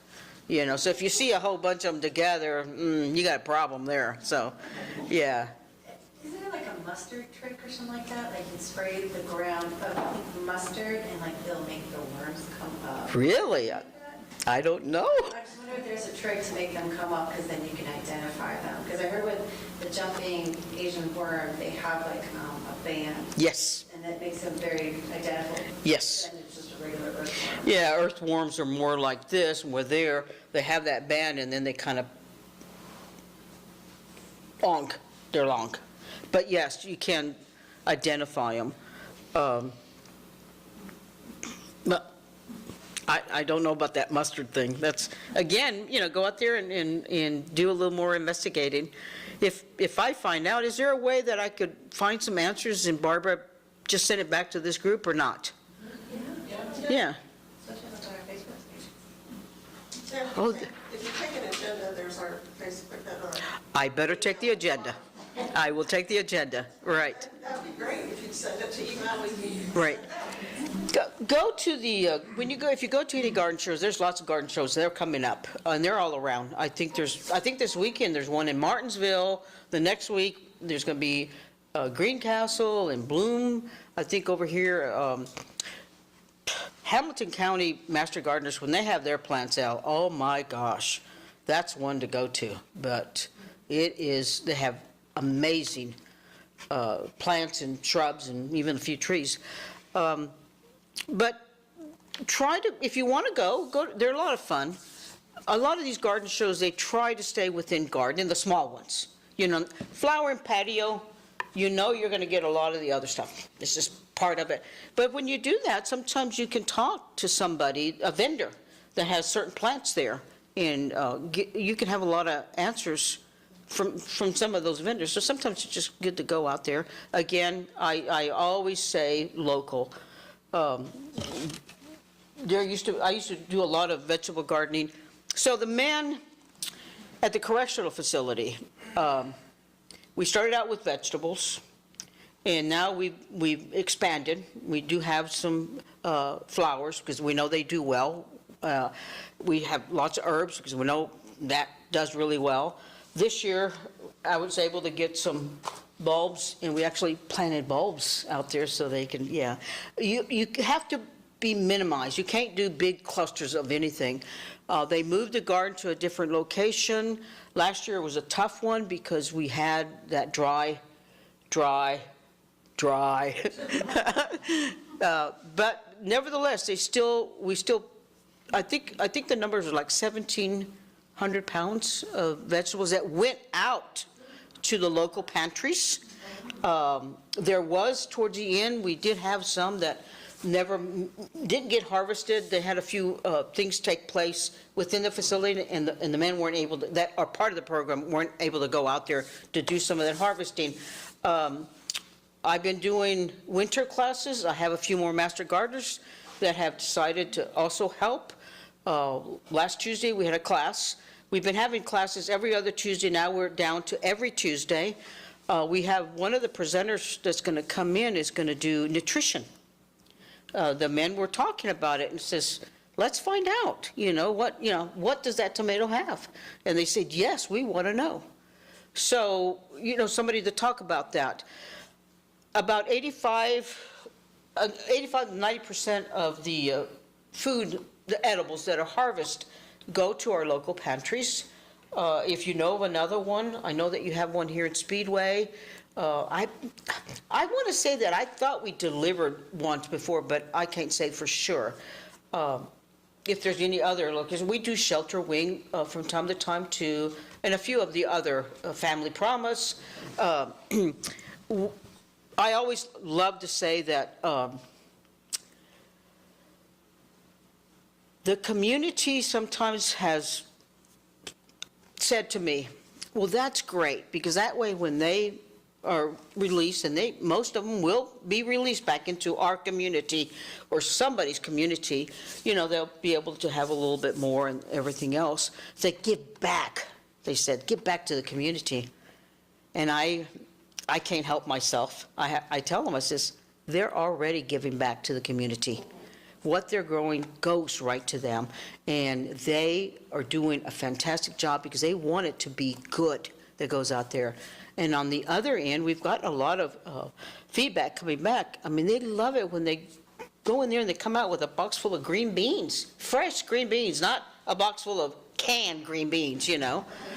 [SPEAKER 3] You know, so if you see a whole bunch of them together, you got a problem there. So, yeah.
[SPEAKER 4] Isn't it like a mustard trick or something like that? Like you spray the ground of mustard and like they'll make the worms come up?
[SPEAKER 3] Really? I don't know.
[SPEAKER 4] I just wonder if there's a trick to make them come up because then you can identify them. Because I heard with the jumping Asian worm, they have like a band.
[SPEAKER 3] Yes.
[SPEAKER 4] And that makes them very identifiable.
[SPEAKER 3] Yes.
[SPEAKER 4] Than it's just a regular earthworm.
[SPEAKER 3] Yeah, earthworms are more like this, and with there, they have that band, and then they kind of long. They're long. But yes, you can identify them. But I don't know about that mustard thing. That's, again, you know, go out there and do a little more investigating. If I find out, is there a way that I could find some answers and Barbara just send it back to this group or not? Yeah.
[SPEAKER 4] Especially on our Facebook page.
[SPEAKER 1] Yeah,
[SPEAKER 3] Oh,
[SPEAKER 1] if you take an agenda, there's our Facebook,
[SPEAKER 3] I better take the agenda. I will take the agenda, right.
[SPEAKER 1] that'd be great if you'd send it to email with me.
[SPEAKER 3] Right. Go to the, if you go to any garden shows, there's lots of garden shows, they're coming up, and they're all around. I think this weekend, there's one in Martinsville. The next week, there's going to be Greencastle and Bloom. I think over here, Hamilton County Master Gardeners, when they have their plants out, oh my gosh, that's one to go to. But they have amazing plants and shrubs and even a few trees. But try to, if you want to go, they're a lot of fun. A lot of these garden shows, they try to stay within garden, the small ones. You know, flower and patio, you know you're going to get a lot of the other stuff. It's just part of it. But when you do that, sometimes you can talk to somebody, a vendor, that has certain plants there, and you can have a lot of answers from some of those vendors. So sometimes it's just good to go out there. Again, I always say local. I used to do a lot of vegetable gardening. So the man at the correctional facility, we started out with vegetables, and now we've expanded. We do have some flowers because we know they do well. We have lots of herbs because we know that does really well. This year, I was able to get some bulbs, and we actually planted bulbs out there so they can, yeah. You have to be minimized. You can't do big clusters of anything. They moved the garden to a different location. Last year was a tough one because we had that dry. But nevertheless, I think the numbers are like 1,700 pounds of vegetables that went out to the local pantries. There was, towards the end, we did have some that didn't get harvested. They had a few things take place within the facility, and the men weren't able to, that are part of the program, weren't able to go out there to do some of that harvesting. I've been doing winter classes. I have a few more master gardeners that have decided to also help. Last Tuesday, we had a class. We've been having classes every other Tuesday. Now we're down to every Tuesday. We have one of the presenters that's going to come in is going to do nutrition. The men were talking about it and says, let's find out, what does that tomato have? And they said, yes, we want to know. So, somebody to talk about that. About 85 to 90% of the food, the edibles that are harvested, go to our local pantries. If you know of another one, I know that you have one here in Speedway. I want to say that I thought we delivered once before, but I can't say for sure. If there's any other locations, we do Shelter Wing from time to time too, and a few of the other Family Promise. I always love to say that the community sometimes has said to me, Well, that's great, because that way when they are released, and most of them will be released back into our community or somebody's community, they'll be able to have a little bit more and everything else. They give back, they said, give back to the community. And I can't help myself. I tell them, I says, they're already giving back to the community. What they're growing goes right to them, and they are doing a fantastic job because they want it to be good that goes out there. And on the other end, we've gotten a lot of feedback coming back. I mean, they love it when they go in there and they come out with a box full of green beans, fresh green beans, not a box full of canned green beans,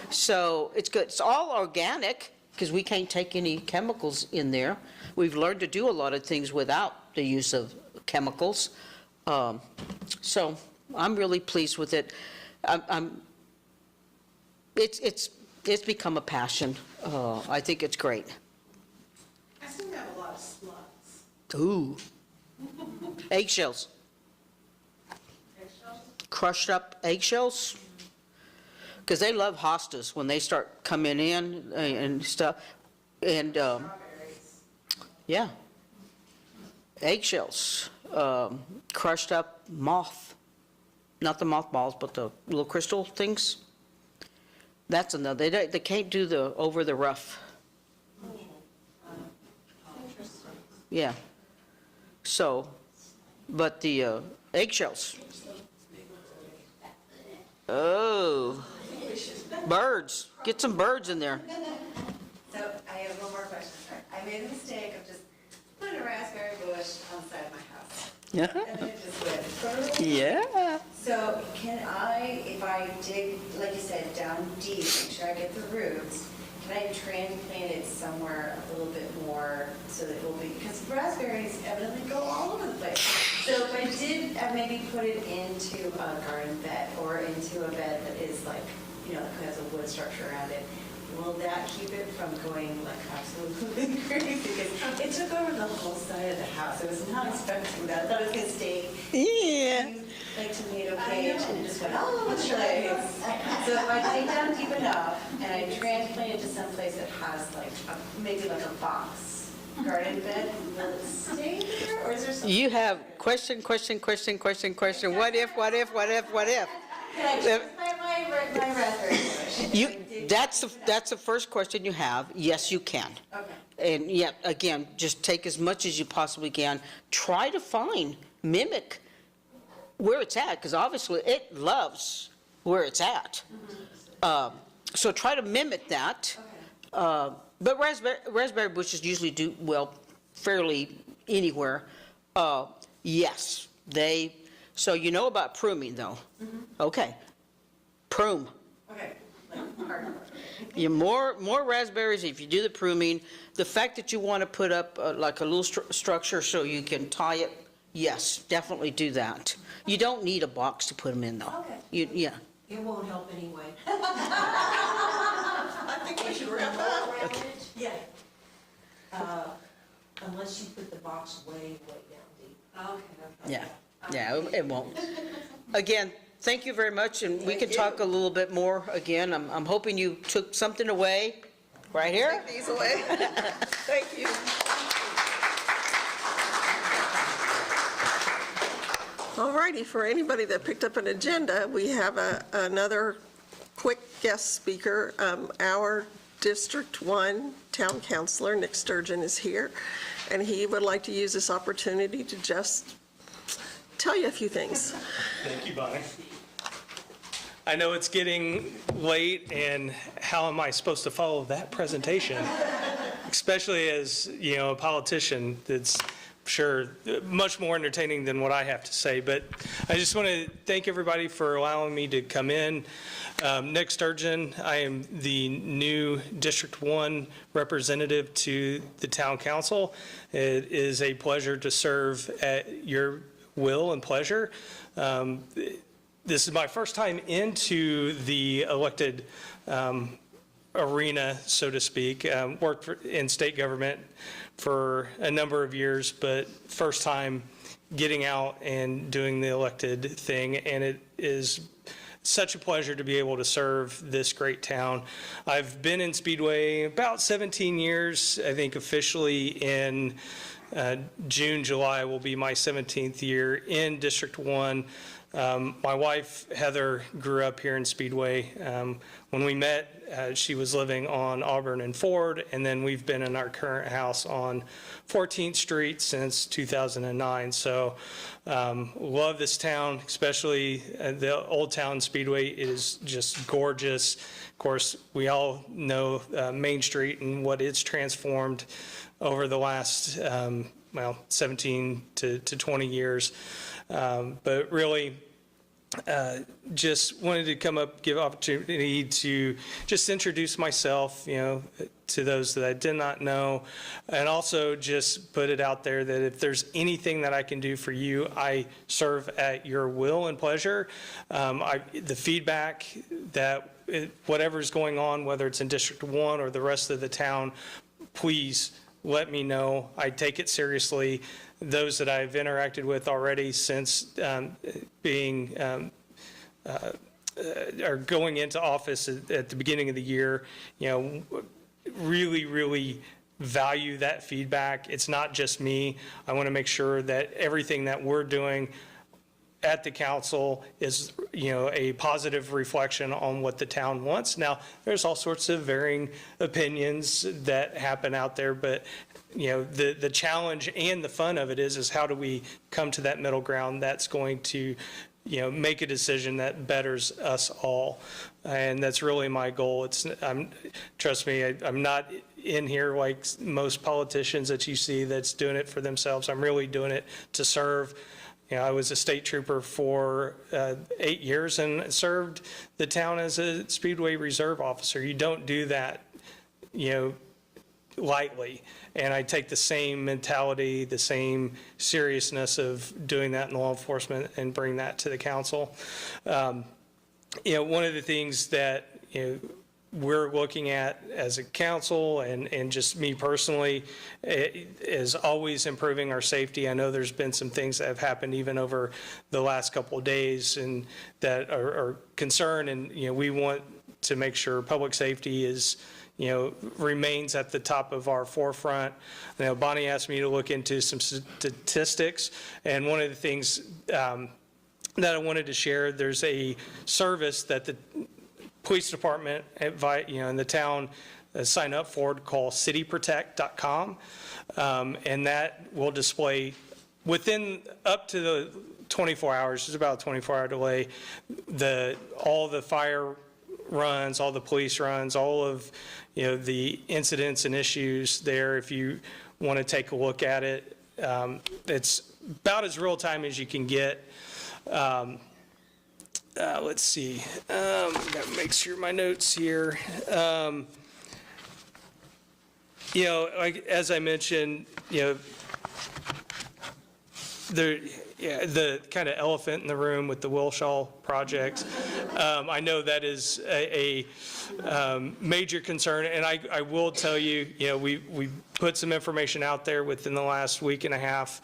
[SPEAKER 3] So it's good. It's all organic because we can't take any chemicals in there. We've learned to do a lot of things without the use of chemicals. So I'm really pleased with it. It's become a passion. I think it's great.
[SPEAKER 6] I seem to have a lot of slugs.
[SPEAKER 3] Ooh. Eggshells.
[SPEAKER 6] Eggshells?
[SPEAKER 3] Crushed up eggshells. Because they love hostas when they start coming in and stuff. And,
[SPEAKER 6] Strawberries.
[SPEAKER 3] yeah. Eggshells. Crushed up moth. Not the mothballs, but the little crystal things. That's another. They can't do the over the rough.
[SPEAKER 6] Interesting.
[SPEAKER 3] Yeah. So, but the eggshells. Oh. Birds. Get some birds in there.
[SPEAKER 4] So I have one more question. I made a mistake of just putting a raspberry bush on the side of my house.
[SPEAKER 3] Yeah.
[SPEAKER 4] And then it just went.
[SPEAKER 3] Yeah.
[SPEAKER 4] So can I, if I dig, like you said, down deep, make sure I get the roots, can I transplant it somewhere a little bit more so that it will be, because raspberries evidently go all over the place. So if I did maybe put it into a garden bed or into a bed that is like, that has a wood structure around it, will that keep it from going like absolutely crazy? Because it took over the whole side of the house. I was not expecting that. I thought it was going to stay
[SPEAKER 3] Yeah.
[SPEAKER 4] like tomato cage, and it just went all over the place. So if I dig down deep enough and I transplant it to some place that has like, maybe like a box garden bed, will it stay there, or is there something?
[SPEAKER 3] You have question. What if?
[SPEAKER 4] Can I transplant my raspberry bush?
[SPEAKER 3] That's the first question you have. Yes, you can.
[SPEAKER 4] Okay.
[SPEAKER 3] And yet, again, just take as much as you possibly can. Try to mimic where it's at, because obviously it loves where it's at. So try to mimic that. But raspberry bushes usually do well fairly anywhere. Yes, so you know about pruning, though. Okay. Prune.
[SPEAKER 4] Okay. Like hard.
[SPEAKER 3] You more raspberries if you do the pruning. The fact that you want to put up like a little structure so you can tie it, yes, definitely do that. You don't need a box to put them in, though.
[SPEAKER 4] Okay.
[SPEAKER 3] Yeah.
[SPEAKER 5] It won't help anyway.
[SPEAKER 1] I think we should wrap up.
[SPEAKER 5] Yeah. Unless you put the box way down deep.
[SPEAKER 4] Okay.
[SPEAKER 3] Yeah, it won't. Again, thank you very much, and we can talk a little bit more again. I'm hoping you took something away right here.
[SPEAKER 1] Take these away. Thank you. All righty, for anybody that picked up an agenda, we have another quick guest speaker. Our District 1 Town Councilor, Nick Sturgeon, is here, and he would like to use this opportunity to just tell you a few things.
[SPEAKER 7] Thank you, Bonnie. I know it's getting late, and how am I supposed to follow that presentation? Especially as, a politician that's sure much more entertaining than what I have to say. But I just want to thank everybody for allowing me to come in. Nick Sturgeon, I am the new District 1 representative to the Town Council. It is a pleasure to serve at your will and pleasure. This is my first time into the elected arena, so to speak. Worked in state government for a number of years, but first time getting out and doing the elected thing, and it is such a pleasure to be able to serve this great town. I've been in Speedway about 17 years. I think officially in June, July will be my 17th year in District 1. My wife, Heather, grew up here in Speedway. When we met, she was living on Auburn and Ford, and then we've been in our current house on 14th Street since 2009. So love this town, especially the Old Town Speedway. It is just gorgeous. Of course, we all know Main Street and what it's transformed over the last, 17 to 20 years. But really, just wanted to come up, give opportunity to just introduce myself, to those that I did not know, and also just put it out there that if there's anything that I can do for you, I serve at your will and pleasure. The feedback that whatever's going on, whether it's in District 1 or the rest of the town, please let me know. I take it seriously. Those that I've interacted with already since being or going into office at the beginning of the year, really, really value that feedback. It's not just me. I want to make sure that everything that we're doing at the council is, a positive reflection on what the town wants. Now, there's all sorts of varying opinions that happen out there, but the challenge and the fun of it is how do we come to that middle ground that's going to, make a decision that betters us all. And that's really my goal. Trust me, I'm not in here like most politicians that you see that's doing it for themselves. I'm really doing it to serve. I was a state trooper for 8 years and served the town as a Speedway reserve officer. You don't do that, lightly. And I take the same mentality, the same seriousness of doing that in law enforcement and bring that to the council. One of the things that, we're looking at as a council and just me personally is always improving our safety. I know there's been some things that have happened even over the last couple of days and that are concern, and we want to make sure public safety is remains at the top of our forefront. Bonnie asked me to look into some statistics, and one of the things that I wanted to share, there's a service that the police department and the town sign up for called cityprotect.com, and that will display within up to the 24 hours, it's about a 24-hour delay, all the fire runs, all the police runs, all of the incidents and issues there. If you want to take a look at it, it's about as real time as you can get. Let's see. Got to make sure my notes here. Like as I mentioned, the kind of elephant in the room with the Wilshaw project. I know that is a major concern, and I will tell you, we put some information out there within the last week and a half.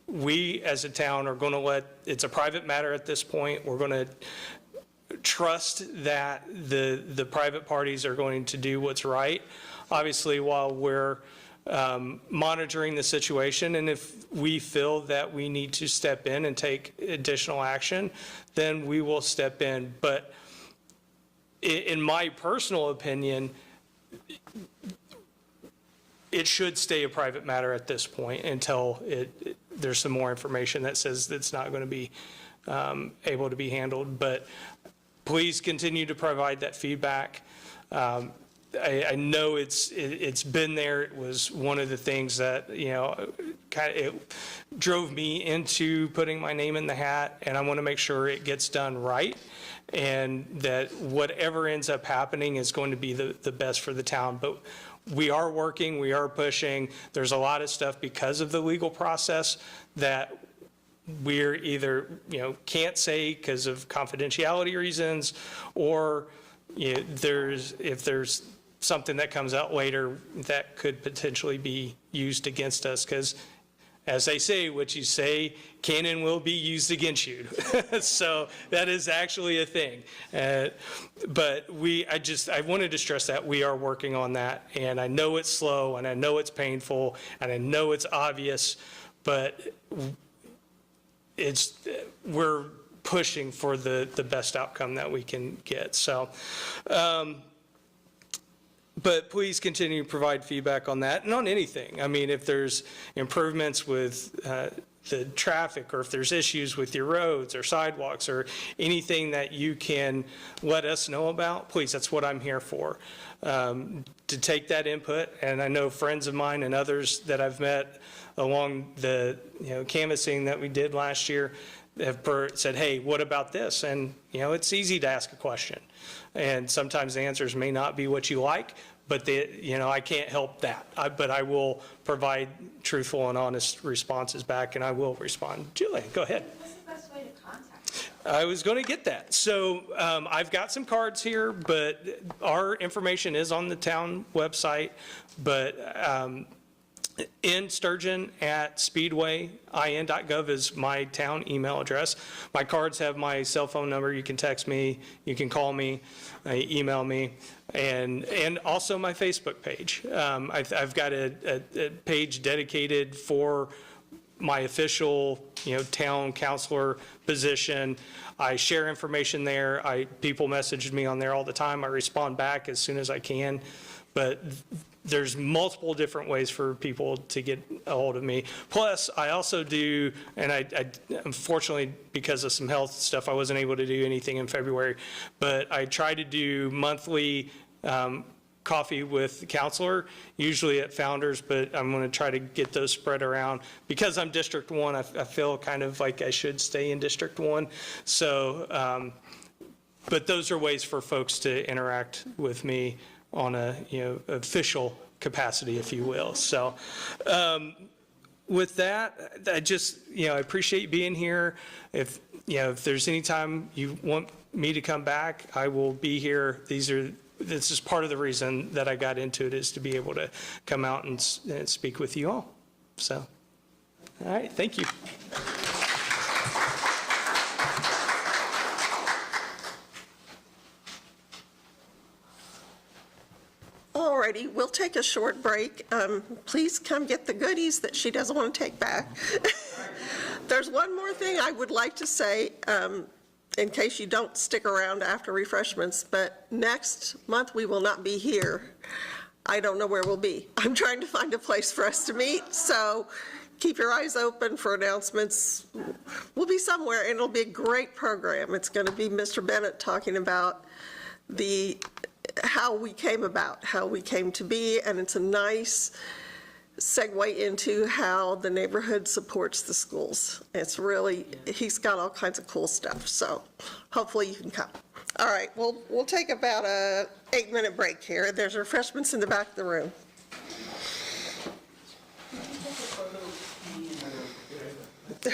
[SPEAKER 7] We as a town are going to it's a private matter at this point. We're going to trust that the private parties are going to do what's right. Obviously, while we're monitoring the situation, and if we feel that we need to step in and take additional action, then we will step in. But in my personal opinion, it should stay a private matter at this point until there's some more information that says it's not going to be able to be handled. But please continue to provide that feedback. I know it's been there. It was one of the things that, it drove me into putting my name in the hat, and I want to make sure it gets done right, and that whatever ends up happening is going to be the best for the town. But we are working, we are pushing. There's a lot of stuff because of the legal process that we're either, can't say because of confidentiality reasons, or if there's something that comes out later that could potentially be used against us, because as they say, what you say can and will be used against you. So that is actually a thing. But I wanted to stress that we are working on that, and I know it's slow, and I know it's painful, and I know it's obvious, but we're pushing for the best outcome that we can get. So, but please continue to provide feedback on that and on anything. I mean, if there's improvements with the traffic, or if there's issues with your roads or sidewalks or anything that you can let us know about, please, that's what I'm here for, to take that input. And I know friends of mine and others that I've met along the canvassing that we did last year have said, hey, what about this? And it's easy to ask a question, and sometimes the answers may not be what you like, but I can't help that. But I will provide truthful and honest responses back, and I will respond. Julie, go ahead.
[SPEAKER 4] What's the best way to contact you?
[SPEAKER 7] I was going to get that. So I've got some cards here, but our information is on the town website. But in Sturgeon at Speedway, in.gov is my town email address. My cards have my cell phone number. You can text me, you can call me, email me, and also my Facebook page. I've got a page dedicated for my official, town councilor position. I share information there. People message me on there all the time. I respond back as soon as I can. But there's multiple different ways for people to get a hold of me. Plus, I also do, and I unfortunately, because of some health stuff, I wasn't able to do anything in February, but I try to do monthly coffee with the counselor, usually at Founders, but I'm going to try to get those spread around. Because I'm District 1, I feel kind of like I should stay in District 1. So, but those are ways for folks to interact with me on a official capacity, if you will. So with that, I just I appreciate you being here. If there's any time you want me to come back, I will be here. This is part of the reason that I got into it, is to be able to come out and speak with you all. So, all right, thank you.
[SPEAKER 1] Alrighty, we'll take a short break. Please come get the goodies that she doesn't want to take back. There's one more thing I would like to say, in case you don't stick around after refreshments, but next month we will not be here. I don't know where we'll be. I'm trying to find a place for us to meet, so keep your eyes open for announcements. We'll be somewhere, and it'll be a great program. It's going to be Mr. Bennett talking about how we came to be, and it's a nice segue into how the neighborhood supports the schools. It's really, he's got all kinds of cool stuff, so hopefully you can come. All right, we'll take about a 8-minute break here. There's refreshments in the back of the room.
[SPEAKER 3] Done.